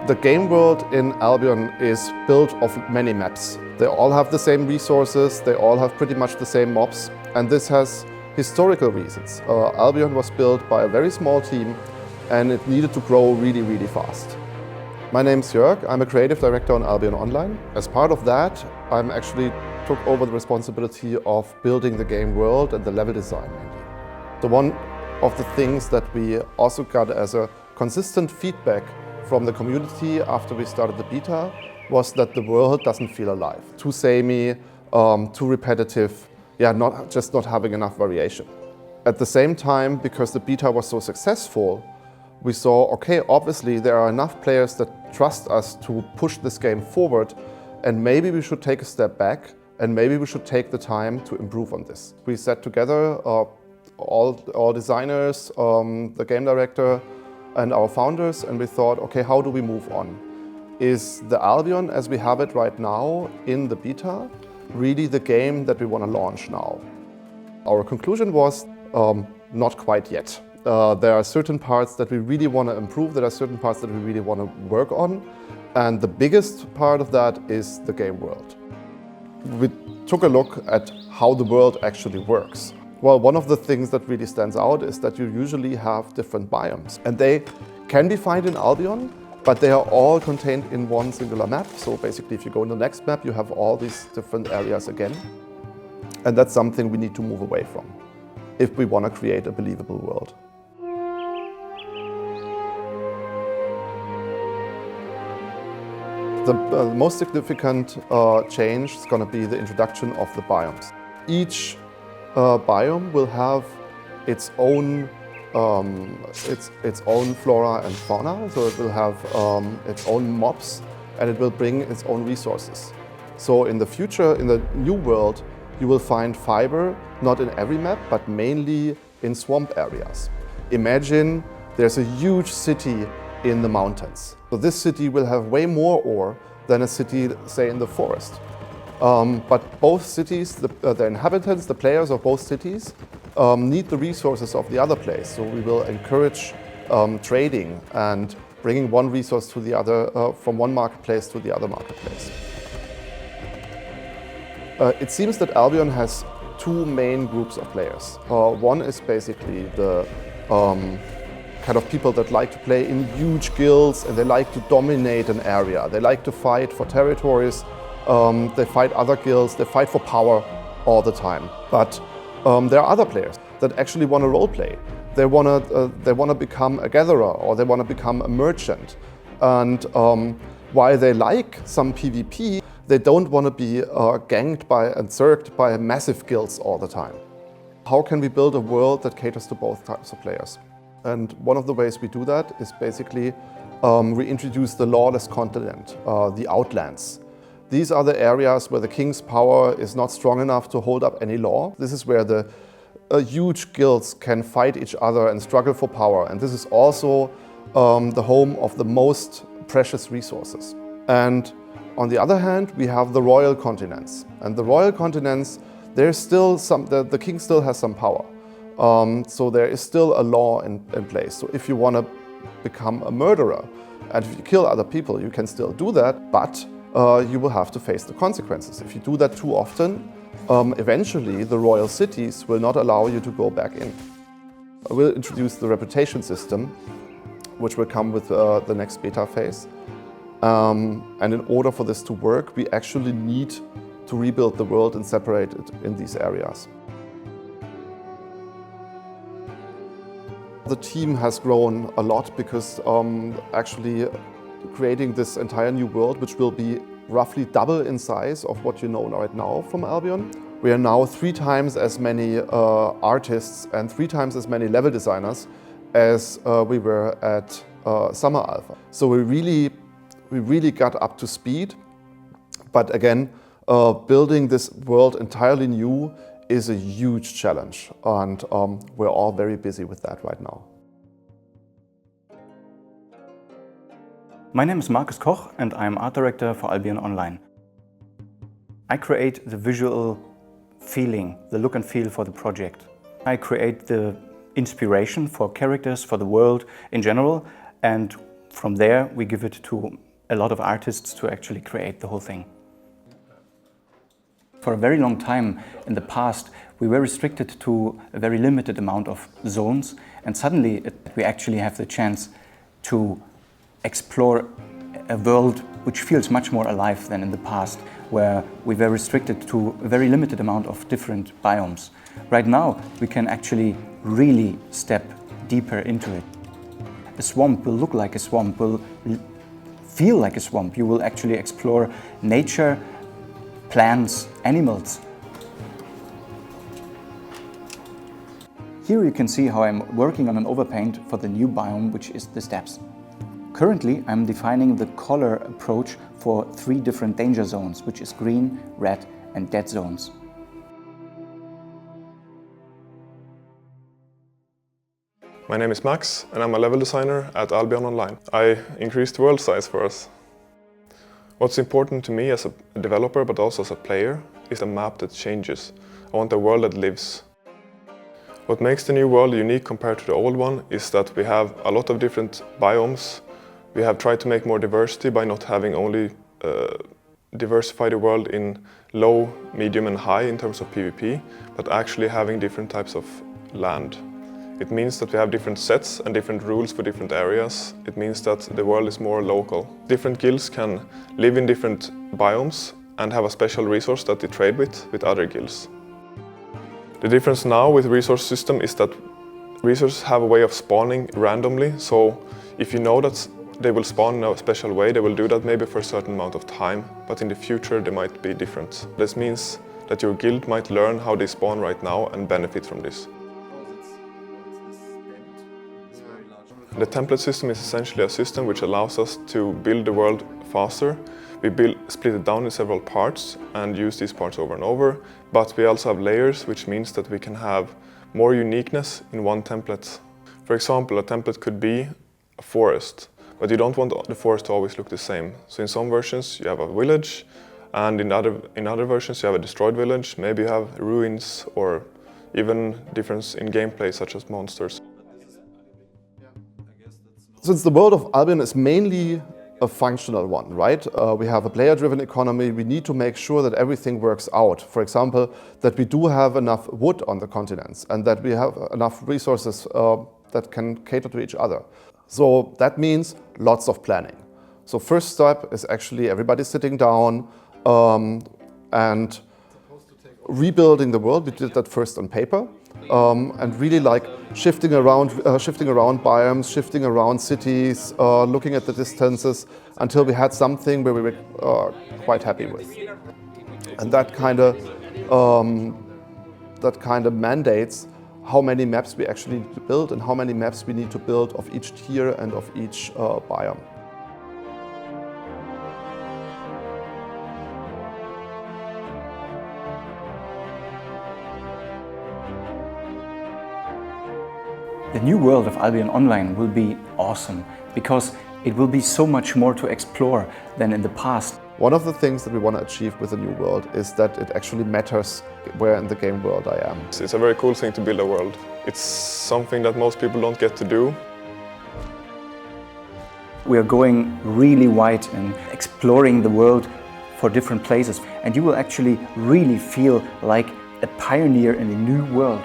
The game world in Albion is built of many maps. They all have the same resources, they all have pretty much the same mobs, and this has historical reasons. Albion was built by a very small team and it needed to grow really fast. My name's Jörg, I'm a creative director on Albion Online. As part of that, I'm actually took over the responsibility of building the game world and the level design mainly. So one of the things that we also got as a consistent feedback from the community after we started the beta was that the world doesn't feel alive. Too samey, too repetitive, not having enough variation. At the same time, because the beta was so successful, we saw, okay, obviously there are enough players that trust us to push this game forward, and maybe we should take a step back and maybe we should take the time to improve on this. We sat together, all designers, the game director, and our founders, and we thought, okay, how do we move on? Is the Albion, as we have it right now in the beta, really the game that we want to launch now? Our conclusion was, not quite yet. There are certain parts that we really want to improve, there are certain parts that we really want to work on, and the biggest part of that is the game world. We took a look at how the world actually works. Well, one of the things that really stands out is that you usually have different biomes, and they can be found in Albion, but they are all contained in one singular map. So basically, if you go in the next map, you have all these different areas again. And that's something we need to move away from if we want to create a believable world. The most significant change is going to be the introduction of the biomes. Each biome will have its own flora and fauna, so it will have its own mobs and it will bring its own resources. So in the future, in the new world, you will find fiber not in every map, but mainly in swamp areas. Imagine there's a huge city in the mountains. So this city will have way more ore than a city, say, in the forest. But both cities, the inhabitants, the players of both cities, need the resources of the other place. So we will encourage trading and bringing one resource to the other, from one marketplace to the other marketplace. It seems that Albion has two main groups of players. One is basically the kind of people that like to play in huge guilds and they like to dominate an area. They like to fight for territories. They fight other guilds, they fight for power all the time. But there are other players that actually want to roleplay. They want to become a gatherer or they want to become a merchant. And while they like some PvP, they don't want to be ganged by and circled by massive guilds all the time. How can we build a world that caters to both types of players? And one of the ways we do that is basically reintroduce the lawless continent, the Outlands. These are the areas where the king's power is not strong enough to hold up any law. This is where the huge guilds can fight each other and struggle for power. And this is also the home of the most precious resources. And on the other hand, we have the royal continents. And the royal continents, there's still the king still has some power. So there is still a law in place. So if you want to become a murderer and if you kill other people, you can still do that, but you will have to face the consequences. If you do that too often, eventually the royal cities will not allow you to go back in. I will introduce the reputation system, which will come with the next beta phase. And in order for this to work, we actually need to rebuild the world and separate it in these areas. The team has grown a lot because actually creating this entire new world, which will be roughly double in size of what you know right now from Albion. We are now 3 times as many artists and 3 times as many level designers as we were at Summer Alpha. So we really got up to speed. But again, building this world entirely new is a huge challenge, and we're all very busy with that right now. My name is Koch and I'm art director for Albion Online. I create the visual feeling, the look and feel for the project. I create the inspiration for characters, for the world in general, and From there, we give it to a lot of artists to actually create the whole thing. For a very long time in the past, we were restricted to a very limited amount of zones, and suddenly we actually have the chance to explore a world which feels much more alive than in the past, where we were restricted to a very limited amount of different biomes. Right now, we can actually really step deeper into it. A swamp will look like a swamp, will feel like a swamp. You will actually explore nature, plants, animals. Here you can see how I'm working on an overpaint for the new biome, which is the steppes. Currently, I'm defining the color approach for 3 different danger zones, which is green, red and dead zones. My name is Max and I'm a level designer at Albion Online. I increased world size for us. What's important to me as a developer but also as a player is a map that changes. I want a world that lives. What makes the new world unique compared to the old one is that we have a lot of different biomes. We have tried to make more diversity by not having only diversify the world in low, medium and high in terms of PvP, but actually having different types of land. It means that we have different sets and different rules for different areas. It means that the world is more local. Different guilds can live in different biomes and have a special resource that they trade with other guilds. The difference now with the resource system is that resources have a way of spawning randomly, so if you know that they will spawn in a special way, they will do that maybe for a certain amount of time, but in the future they might be different. This means that your guild might learn how they spawn right now and benefit from this. The template system is essentially a system which allows us to build the world faster. We split it down in several parts and use these parts over and over, but we also have layers, which means that we can have more uniqueness in one template. For example, a template could be a forest, but you don't want the forest to always look the same. So in some versions you have a village, and in other versions you have a destroyed village, maybe you have ruins or even difference in gameplay such as monsters. Since the world of Albion is mainly a functional one, right? We have a player-driven economy. We need to make sure that everything works out. For example, that we do have enough wood on the continents and that we have enough resources that can cater to each other. So that means lots of planning. So first step is actually everybody sitting down and rebuilding the world. We did that first on paper. And really like shifting around biomes, shifting around cities, looking at the distances until we had something where we were quite happy with. And that kind of mandates how many maps we actually need to build and how many maps we need to build of each tier and of each biome. The new world of Albion Online will be awesome because it will be so much more to explore than in the past. One of the things that we want to achieve with the new world is that it actually matters where in the game world I am. It's a very cool thing to build a world. It's something that most people don't get to do. We are going really wide and exploring the world for different places, and you will actually really feel like a pioneer in a new world.